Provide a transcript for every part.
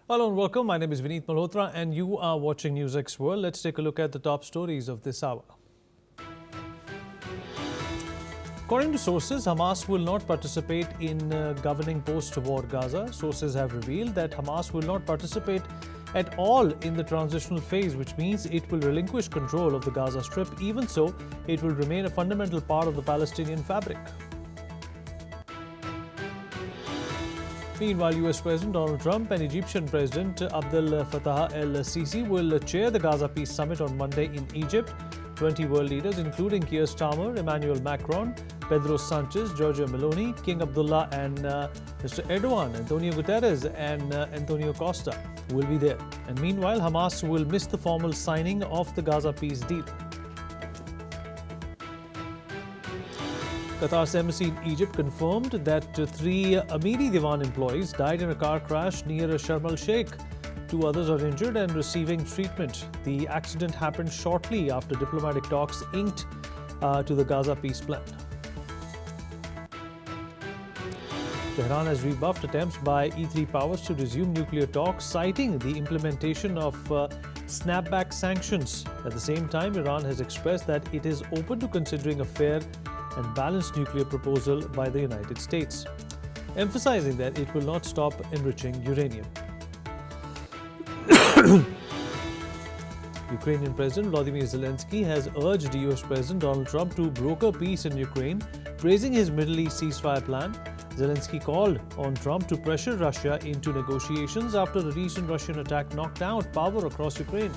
Hello and welcome. My name is Vineet Malhotra and you are watching NewsX World. Let's take a look at the top stories of this hour. According to sources, Hamas will not participate in governing post-war Gaza. Sources have revealed that Hamas will not participate at all in the transitional phase, which means it will relinquish control of the Gaza Strip. Even so, it will remain a fundamental part of the Palestinian fabric. Meanwhile, US President Donald Trump and Egyptian President Abdel Fattah el-Sisi will chair the Gaza Peace Summit on Monday in Egypt. 20 world leaders, including Keir Starmer, Emmanuel Macron, Pedro Sanchez, Giorgia Meloni, King Abdullah and Mr. Erdogan, Antonio Guterres and Antonio Costa will be there. And meanwhile, Hamas will miss the formal signing of the Gaza peace deal. Qatar's embassy in Egypt confirmed that 3 Amiri Diwan employees died in a car crash near Sharm el-Sheikh. 2 others are injured and receiving treatment. The accident happened shortly after diplomatic talks inked to the Gaza peace plan. Tehran has rebuffed attempts by E3 powers to resume nuclear talks, citing the implementation of snapback sanctions. At the same time, Iran has expressed that it is open to considering a fair and balanced nuclear proposal by the United States, emphasizing that it will not stop enriching uranium. Ukrainian President Volodymyr Zelensky has urged US President Donald Trump to broker peace in Ukraine, praising his Middle East ceasefire plan. Zelensky called on Trump to pressure Russia into negotiations after the recent Russian attack knocked out power across Ukraine.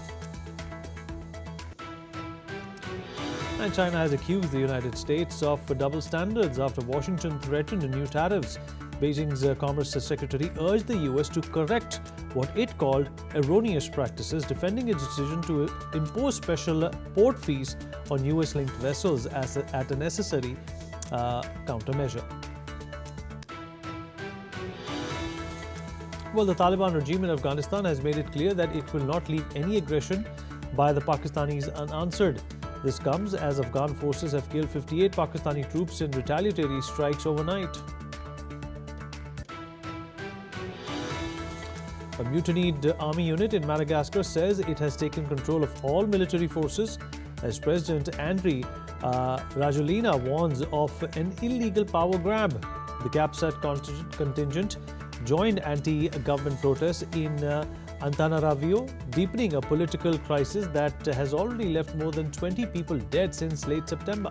And China has accused the United States of double standards after Washington threatened new tariffs. Beijing's Commerce Secretary urged the US to correct what it called erroneous practices, defending its decision to impose special port fees on US-linked vessels as a necessary countermeasure. Well, the Taliban regime in Afghanistan has made it clear that it will not leave any aggression by the Pakistanis unanswered. This comes as Afghan forces have killed 58 Pakistani troops in retaliatory strikes overnight. A mutinied army unit in Madagascar says it has taken control of all military forces as President Andry Rajoelina warns of an illegal power grab. The CAPSAT contingent joined anti-government protests in Antananarivo, deepening a political crisis that has already left more than 20 people dead since late September.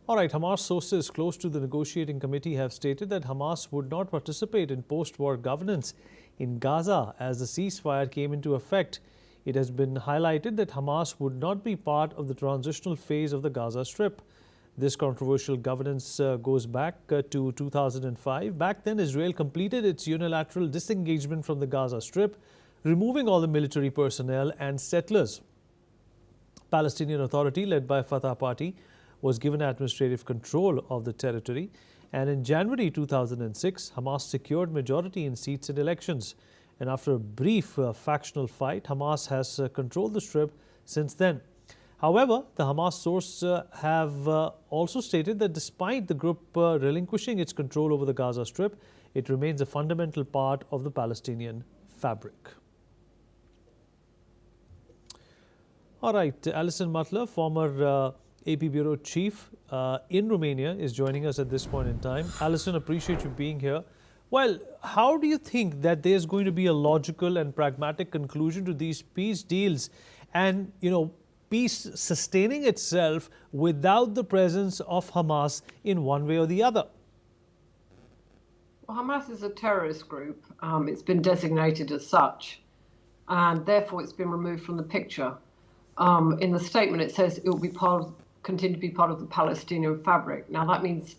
All right, Hamas sources close to the negotiating committee have stated that Hamas would not participate in post-war governance in Gaza as the ceasefire came into effect. It has been highlighted that Hamas would not be part of the transitional phase of the Gaza Strip. This controversial governance goes back to 2005. Back then, Israel completed its unilateral disengagement from the Gaza Strip, removing all the military personnel and settlers. Palestinian Authority, led by Fatah Party, was given administrative control of the territory. And in January 2006, Hamas secured majority in seats in elections. And after a brief factional fight, Hamas has controlled the Strip since then. However, the Hamas sources have also stated that despite the group relinquishing its control over the Gaza Strip, it remains a fundamental part of the Palestinian fabric. All right, Alison Mutler, former AP Bureau Chief in Romania, is joining us at this point in time. Alison, appreciate you being here. Well, how do you think that there's going to be a logical and pragmatic conclusion to these peace deals and, peace sustaining itself without the presence of Hamas in one way or the other? Well, Hamas is a terrorist group. It's been designated as such, and therefore it's been removed from the picture. In the statement, it says it will continue to be part of the Palestinian fabric. Now, that means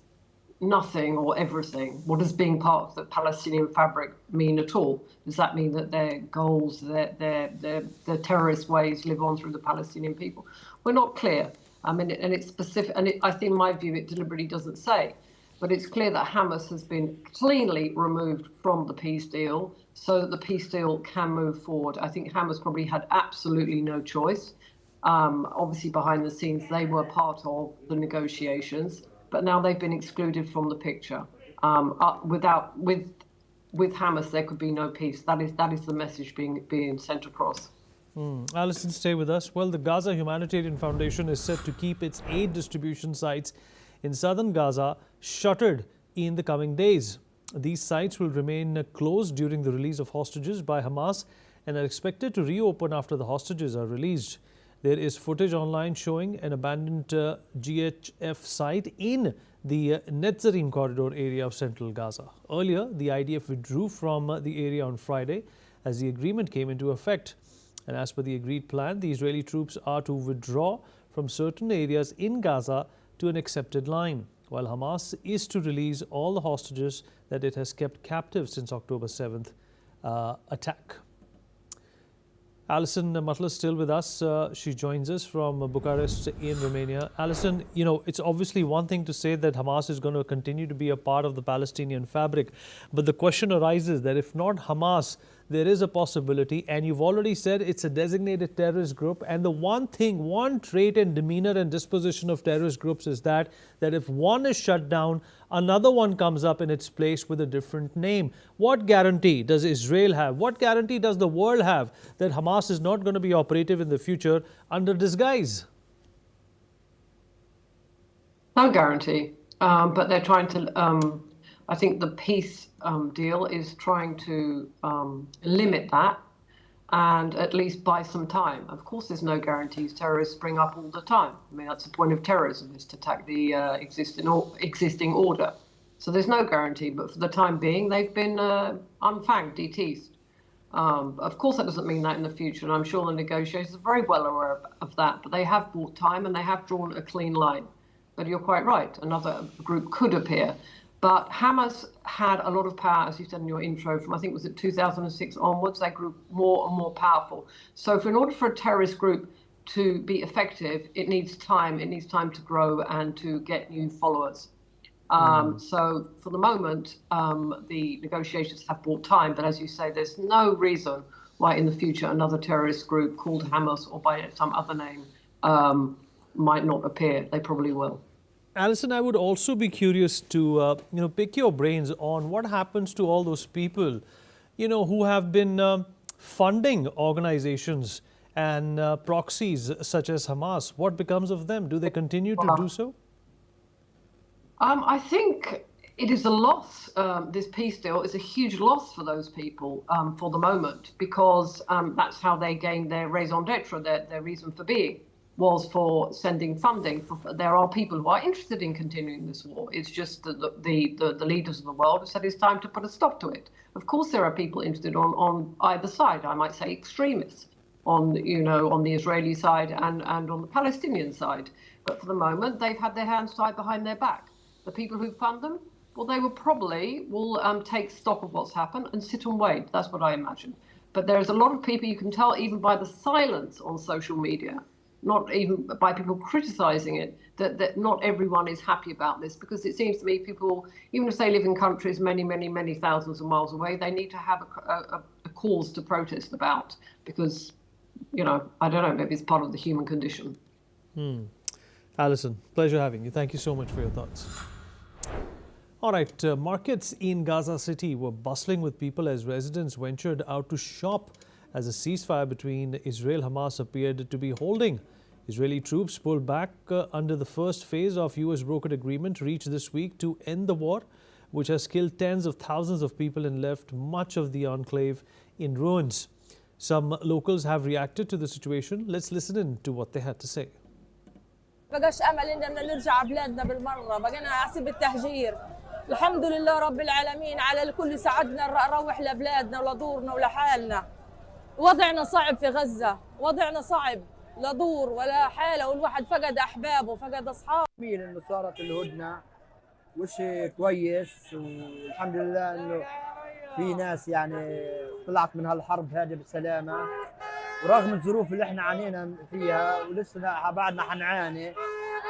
nothing or everything. What does being part of the Palestinian fabric mean at all? Does that mean that their goals, their terrorist ways live on through the Palestinian people? We're not clear. I mean, and it's specific, and I think, in my view, it deliberately doesn't say. But it's clear that Hamas has been cleanly removed from the peace deal so that the peace deal can move forward. I think Hamas probably had absolutely no choice. Obviously, behind the scenes, they were part of the negotiations, but now they've been excluded from the picture. With Hamas, there could be no peace. That is the message being sent across. Alison, stay with us. Well, the Gaza Humanitarian Foundation is set to keep its aid distribution sites in southern Gaza shuttered in the coming days. These sites will remain closed during the release of hostages by Hamas and are expected to reopen after the hostages are released. There is footage online showing an abandoned GHF site in the Netzarim corridor area of central Gaza. Earlier, the IDF withdrew from the area on Friday as the agreement came into effect. And as per the agreed plan, the Israeli troops are to withdraw from certain areas in Gaza to an accepted line, while Hamas is to release all the hostages that it has kept captive since October 7th attack. Alison Mutler is still with us. She joins us from Bucharest in Romania. Alison, you know, it's obviously one thing to say that Hamas is going to continue to be a part of the Palestinian fabric. But the question arises that if not Hamas, there is a possibility, and you've already said it's a designated terrorist group. And the one trait and demeanor and disposition of terrorist groups is that if one is shut down, another one comes up in its place with a different name. What guarantee does Israel have? What guarantee does the world have that Hamas is not going to be operative in the future under disguise? No guarantee, but they're trying to, I think the peace deal is trying to limit that and at least buy some time. Of course, there's no guarantees. Terrorists spring up all the time. I mean, that's the point of terrorism, is to attack the existing order. So there's no guarantee, but for the time being, they've been unfanged, deteased. Of course, that doesn't mean that in the future, and I'm sure the negotiators are very well aware of that, but they have bought time and they have drawn a clean line. But you're quite right, another group could appear. But Hamas had a lot of power, as you said in your intro, from I think was it 2006 onwards, they grew more and more powerful. So in order for a terrorist group to be effective, it needs time to grow and to get new followers. So for the moment, the negotiations have bought time, but as you say, there's no reason why in the future another terrorist group called Hamas or by some other name might not appear. They probably will. Alison, I would also be curious to pick your brains on what happens to all those people, who have been funding organizations and proxies such as Hamas. What becomes of them? Do they continue to do so? I think it is a loss. This peace deal is a huge loss for those people for the moment, because that's how they gained their raison d'etre, their reason for being, was for sending funding. There are people who are interested in continuing this war. It's just that the leaders of the world have said it's time to put a stop to it. Of course, there are people interested on either side. I might say extremists on the Israeli side and on the Palestinian side. But for the moment, they've had their hands tied behind their back. The people who fund them, well, they will take stock of what's happened and sit and wait. That's what I imagine. But there's a lot of people, you can tell even by the silence on social media, not even by people criticizing it, that not everyone is happy about this, because it seems to me people, even if they live in countries many, many, many thousands of miles away, they need to have a cause to protest about, because, I don't know, maybe it's part of the human condition. Alison, pleasure having you. Thank you so much for your thoughts. All right, markets in Gaza City were bustling with people as residents ventured out to shop as a ceasefire between Israel and Hamas appeared to be holding. Israeli troops pulled back under the first phase of US brokered agreement reached this week to end the war, which has killed tens of thousands of people and left much of the enclave in ruins. Some locals have reacted to the situation. Let's listen in to what they had to say. بقاش امل اننا نرجع بلادنا بالمره، بقينا عصيب التهجير. الحمد لله رب العالمين على الكل ساعدنا نروح لبلادنا ولدورنا ولحالنا. وضعنا صعب في غزه، وضعنا صعب، لا دور ولا حاله، والواحد فقد احبابه فقد اصحابه. انه صارت الهدنه وشيء كويس، والحمد لله انه في ناس طلعت من هالحرب هذه بسلامه، ورغم الظروف اللي احنا عانينا فيها ولسه بعدنا حنعاني،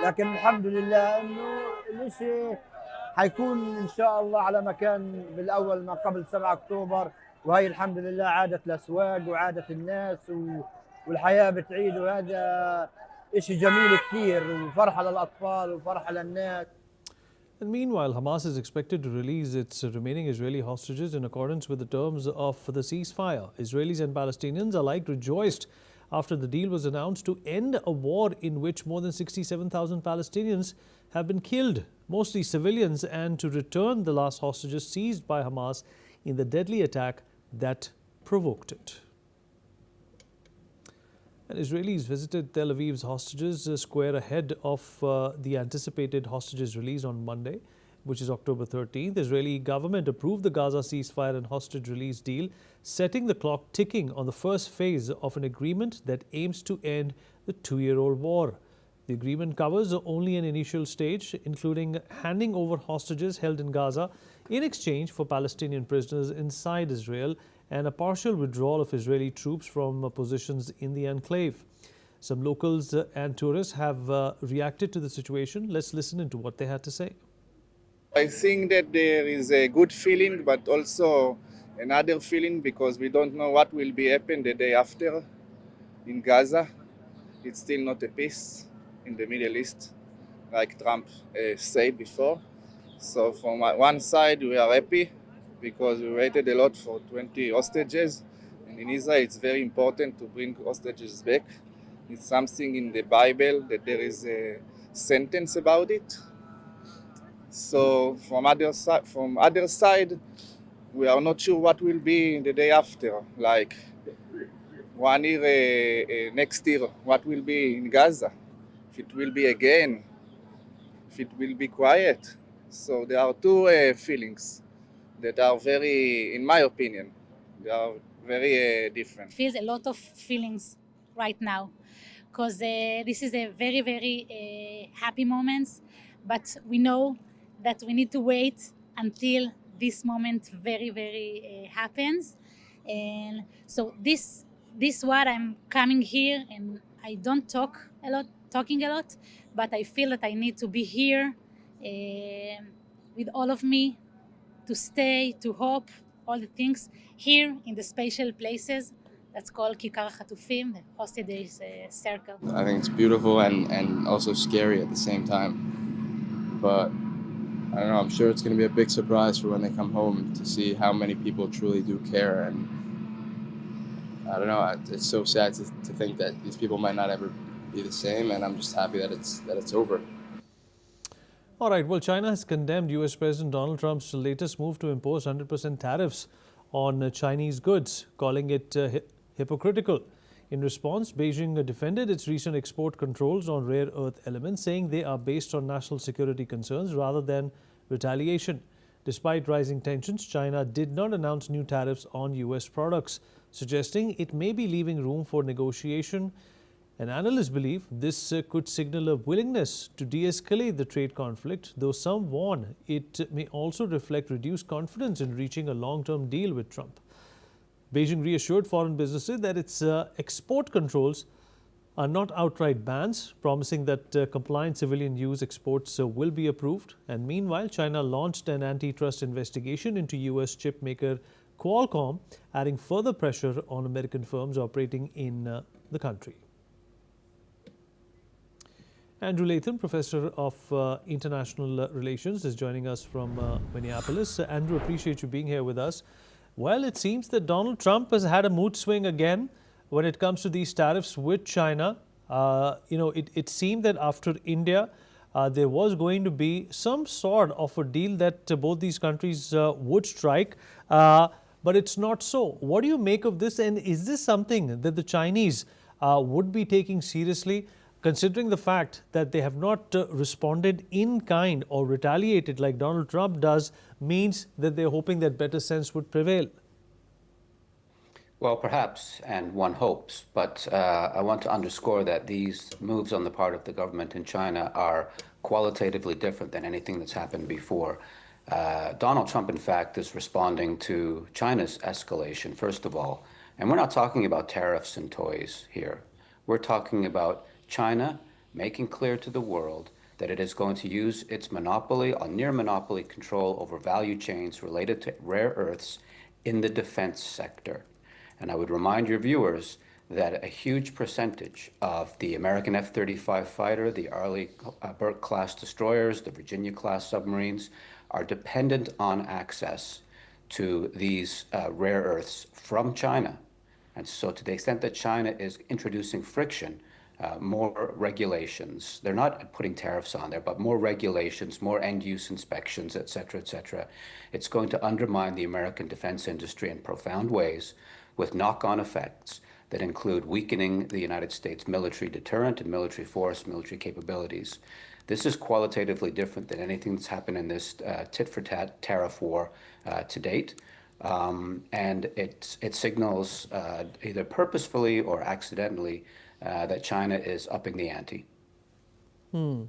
لكن الحمد لله انه الشيء حيكون ان شاء الله على ما كان بالاول ما قبل 7 اكتوبر، وهي الحمد لله عادت الاسواق وعادت الناس والحياة بتعيد، وهذا إشي جميل كثير وفرحة للأطفال وفرحة للناس. And meanwhile, Hamas is expected to release its remaining Israeli hostages in accordance with the terms of the ceasefire. Israelis and Palestinians alike rejoiced after the deal was announced to end a war in which more than 67,000 Palestinians have been killed, mostly civilians, and to return the last hostages seized by Hamas in the deadly attack that provoked it. And Israelis visited Tel Aviv's hostages square ahead of the anticipated hostages release on Monday, which is October 13th. Israeli government approved the Gaza ceasefire and hostage release deal, setting the clock ticking on the first phase of an agreement that aims to end the two-year-old war. The agreement covers only an initial stage, including handing over hostages held in Gaza in exchange for Palestinian prisoners inside Israel and a partial withdrawal of Israeli troops from positions in the enclave. Some locals and tourists have reacted to the situation. Let's listen into what they had to say. I think that there is a good feeling, but also another feeling because we don't know what will be happen the day after in Gaza. It's still not a peace in the Middle East, like Trump said before. So from one side, we are happy because we waited a lot for 20 hostages. And in Israel, it's very important to bring hostages back. It's something in the Bible that there is a sentence about it. So from other side, we are not sure what will be the day after. Like 1 year, next year, what will be in Gaza? If it will be again, if it will be quiet. So there are two feelings that are very, in my opinion, they are very different. Feels a lot of feelings right now because this is a very, very happy moment, but we know that we need to wait until this moment very happens. And so this what I'm coming here, and I don't talking a lot, but I feel that I need to be here with all of me, to stay, to hope, all the things here in the special places that's called Kikar Hatufim, the hostage circle. I think it's beautiful and also scary at the same time. But I don't know, I'm sure it's going to be a big surprise for when they come home to see how many people truly do care. And I don't know, it's so sad to think that these people might not ever be the same, and I'm just happy that it's over. All right, well, China has condemned US President Donald Trump's latest move to impose 100% tariffs on Chinese goods, calling it hypocritical. In response, Beijing defended its recent export controls on rare earth elements, saying they are based on national security concerns rather than retaliation. Despite rising tensions, China did not announce new tariffs on US products, suggesting it may be leaving room for negotiation. And analysts believe this could signal a willingness to de-escalate the trade conflict, though some warn it may also reflect reduced confidence in reaching a long-term deal with Trump. Beijing reassured foreign businesses that its export controls are not outright bans, promising that compliant civilian use exports will be approved. And meanwhile, China launched an antitrust investigation into US chip maker Qualcomm, adding further pressure on American firms operating in the country. Andrew Latham, Professor of International Relations, is joining us from Minneapolis. Andrew, appreciate you being here with us. Well, it seems that Donald Trump has had a mood swing again when it comes to these tariffs with China. It seemed that after India, there was going to be some sort of a deal that both these countries would strike, but it's not so. What do you make of this, and is this something that the Chinese would be taking seriously, considering the fact that they have not responded in kind or retaliated like Donald Trump does, means that they're hoping that better sense would prevail? Well, perhaps, and one hopes, but I want to underscore that these moves on the part of the government in China are qualitatively different than anything that's happened before. Donald Trump, in fact, is responding to China's escalation, first of all. And we're not talking about tariffs and toys here. We're talking about China making clear to the world that it is going to use its monopoly or near monopoly control over value chains related to rare earths in the defense sector. And I would remind your viewers that a huge percentage of the American F-35 fighter, the Arleigh Burke-class destroyers, the Virginia-class submarines are dependent on access to these rare earths from China. And so to the extent that China is introducing friction, more regulations, they're not putting tariffs on there, but more regulations, more end-use inspections, et cetera, it's going to undermine the American defense industry in profound ways with knock-on effects that include weakening the United States military deterrent and military force, military capabilities. This is qualitatively different than anything that's happened in this tit-for-tat tariff war to date. And it signals either purposefully or accidentally that China is upping the ante. And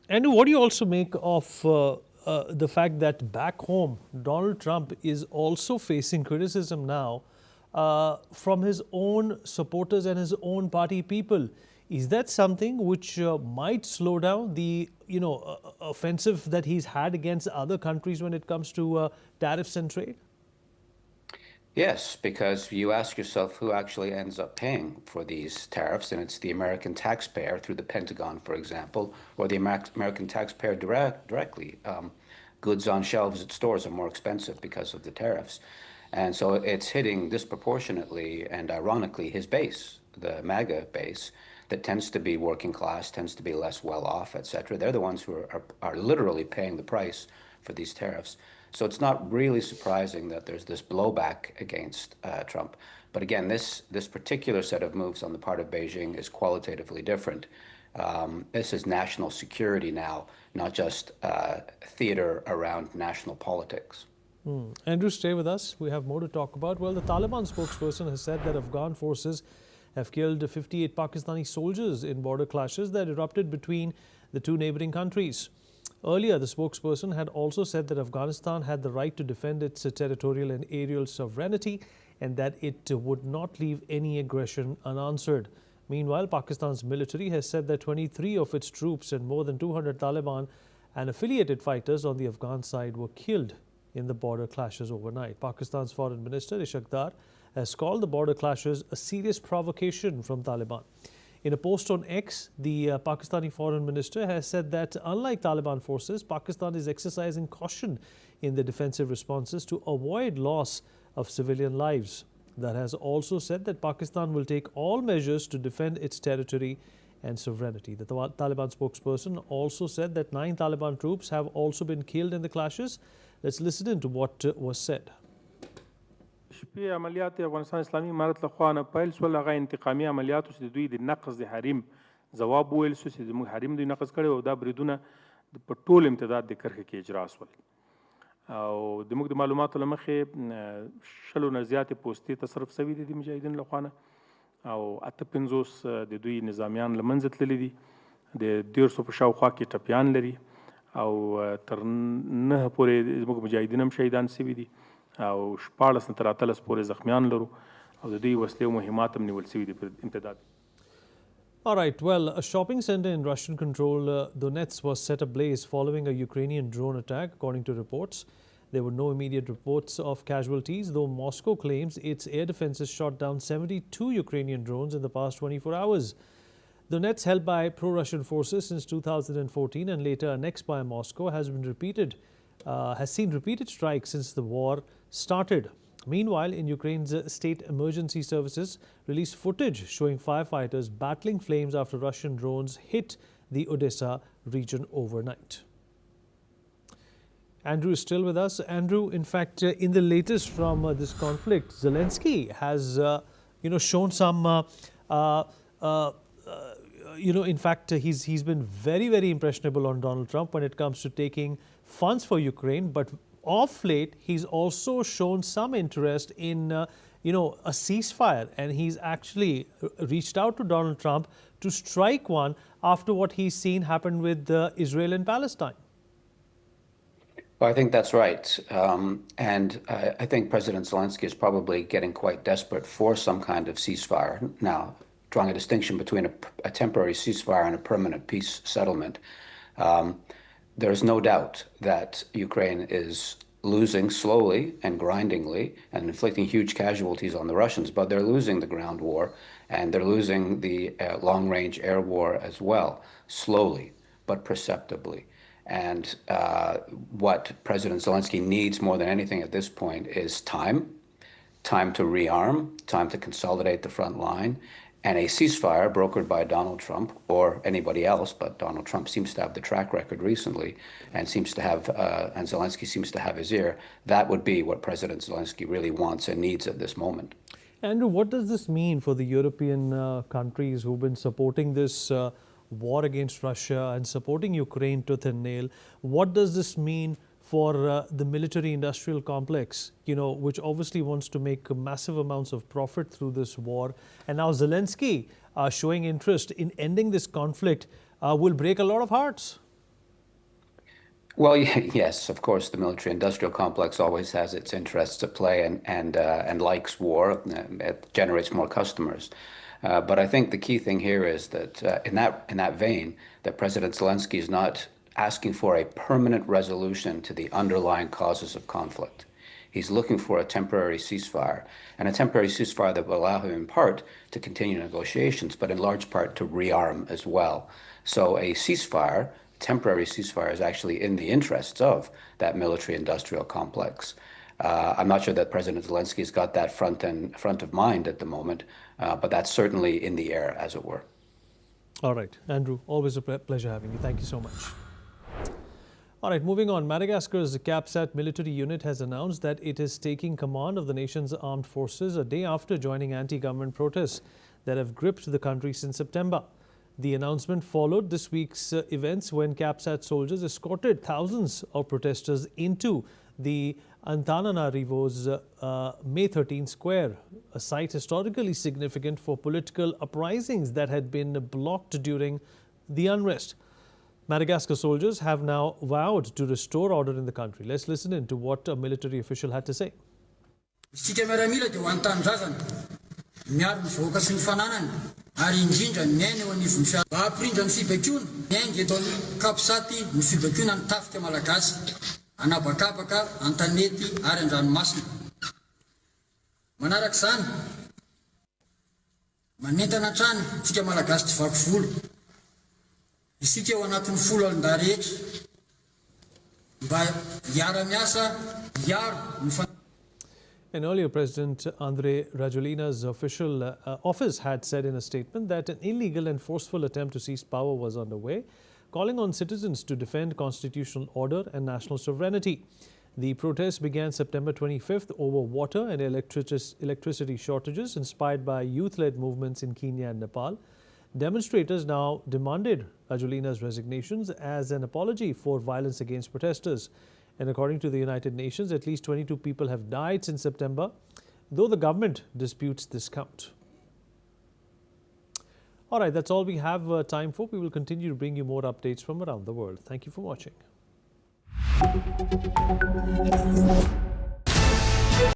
what do you also make of the fact that back home, Donald Trump is also facing criticism now from his own supporters and his own party people? Is that something which might slow down the offensive that he's had against other countries when it comes to tariffs and trade? Yes, because you ask yourself who actually ends up paying for these tariffs, and it's the American taxpayer through the Pentagon, for example, or the American taxpayer directly. Goods on shelves at stores are more expensive because of the tariffs. And so it's hitting disproportionately and ironically his base, the MAGA base, that tends to be working class, tends to be less well off, et cetera. They're the ones who are literally paying the price for these tariffs. So it's not really surprising that there's this blowback against Trump. But again, this particular set of moves on the part of Beijing is qualitatively different. This is national security now, not just theater around national politics. Andrew, stay with us. We have more to talk about. Well, the Taliban spokesperson has said that Afghan forces have killed 58 Pakistani soldiers in border clashes that erupted between the two neighboring countries. Earlier, the spokesperson had also said that Afghanistan had the right to defend its territorial and aerial sovereignty and that it would not leave any aggression unanswered. Meanwhile, Pakistan's military has said that 23 of its troops and more than 200 Taliban and affiliated fighters on the Afghan side were killed in the border clashes overnight. Pakistan's Foreign Minister Ishaq Dar has called the border clashes a serious provocation from Taliban. In a post on X, the Pakistani Foreign Minister has said that unlike Taliban forces, Pakistan is exercising caution in the defensive responses to avoid loss of civilian lives. Dar has also said that Pakistan will take all measures to defend its territory and sovereignty. The Taliban spokesperson also said that 9 Taliban troops have also been killed in the clashes. Let's listen in to what was said. شپې عملیات افغانستان اسلامي امارت له خوا نه پیل شول، هغه انتقامي عملیاتو چې دوی د نقض د حریم ځواب وویل شو چې زموږ حریم دوی نقض کړی او دا بریدونه په ټول امتداد د کرښې کې اجرا شول. او د موږ د معلوماتو له مخې 100 نه زیاتې پوستې تصرف شوي دي د مجاهدینو له خوا نه او 58 د دوی نظامیان له منځه تللي دي، د 150 په شاوخوا کې ټپیان لري او تر 9 پورې زموږ مجاهدین هم شهیدان شوي دي او 14 نه تر 13 پورې زخمیان لرو او د دوی وسلې او مهمات هم نیول شوي دي په امتداد. All right, well, a shopping center in Russian-controlled Donetsk was set ablaze following a Ukrainian drone attack, according to reports. There were no immediate reports of casualties, though Moscow claims its air defenses shot down 72 Ukrainian drones in the past 24 hours. Donetsk, held by pro-Russian forces since 2014 and later annexed by Moscow, has seen repeated strikes since the war started. Meanwhile, in Ukraine's state emergency services released footage showing firefighters battling flames after Russian drones hit the Odessa region overnight. Andrew is still with us. Andrew, in fact, in the latest from this conflict, Zelensky has, shown some, in fact, he's been very, very impressionable on Donald Trump when it comes to taking funds for Ukraine. But of late, he's also shown some interest in, a ceasefire. And he's actually reached out to Donald Trump to strike one after what he's seen happen with Israel and Palestine. Well, I think that's right. And I think President Zelensky is probably getting quite desperate for some kind of ceasefire. Now, drawing a distinction between a temporary ceasefire and a permanent peace settlement, there is no doubt that Ukraine is losing slowly and grindingly and inflicting huge casualties on the Russians, but they're losing the ground war and they're losing the long-range air war as well, slowly but perceptibly. And what President Zelensky needs more than anything at this point is time to rearm, time to consolidate the front line, and a ceasefire brokered by Donald Trump or anybody else, but Donald Trump seems to have the track record recently and seems to have, and Zelensky seems to have his ear. That would be what President Zelensky really wants and needs at this moment. Andrew, what does this mean for the European countries who've been supporting this war against Russia and supporting Ukraine tooth and nail? What does this mean for the military-industrial complex, which obviously wants to make massive amounts of profit through this war? And now Zelensky showing interest in ending this conflict will break a lot of hearts. Well, yes, of course, the military-industrial complex always has its interests at play and likes war. It generates more customers. But I think the key thing here is that in that vein, that President Zelensky is not asking for a permanent resolution to the underlying causes of conflict. He's looking for a temporary ceasefire, and a temporary ceasefire that will allow him in part to continue negotiations, but in large part to rearm as well. So a ceasefire, temporary ceasefire, is actually in the interests of that military-industrial complex. I'm not sure that President Zelensky has got that front of mind at the moment, but that's certainly in the air, as it were. All right, Andrew, always a pleasure having you. Thank you so much. All right, moving on. Madagascar's CAPSAT military unit has announced that it is taking command of the nation's armed forces a day after joining anti-government protests that have gripped the country since September. The announcement followed this week's events when CAPSAT soldiers escorted thousands of protesters into the Antananarivo's May 13 Square, a site historically significant for political uprisings that had been blocked during the unrest. Madagascar soldiers have now vowed to restore order in the country. Let's listen in to what a military official had to say. And earlier, President Andry Rajolina's official office had said in a statement that an illegal and forceful attempt to seize power was underway, calling on citizens to defend constitutional order and national sovereignty. The protests began September 25th over water and electricity shortages inspired by youth-led movements in Kenya and Nepal. Demonstrators now demanded Rajolina's resignations as an apology for violence against protesters. And according to the United Nations, at least 22 people have died since September, though the government disputes this count. All right, that's all we have time for. We will continue to bring you more updates from around the world. Thank you for watching.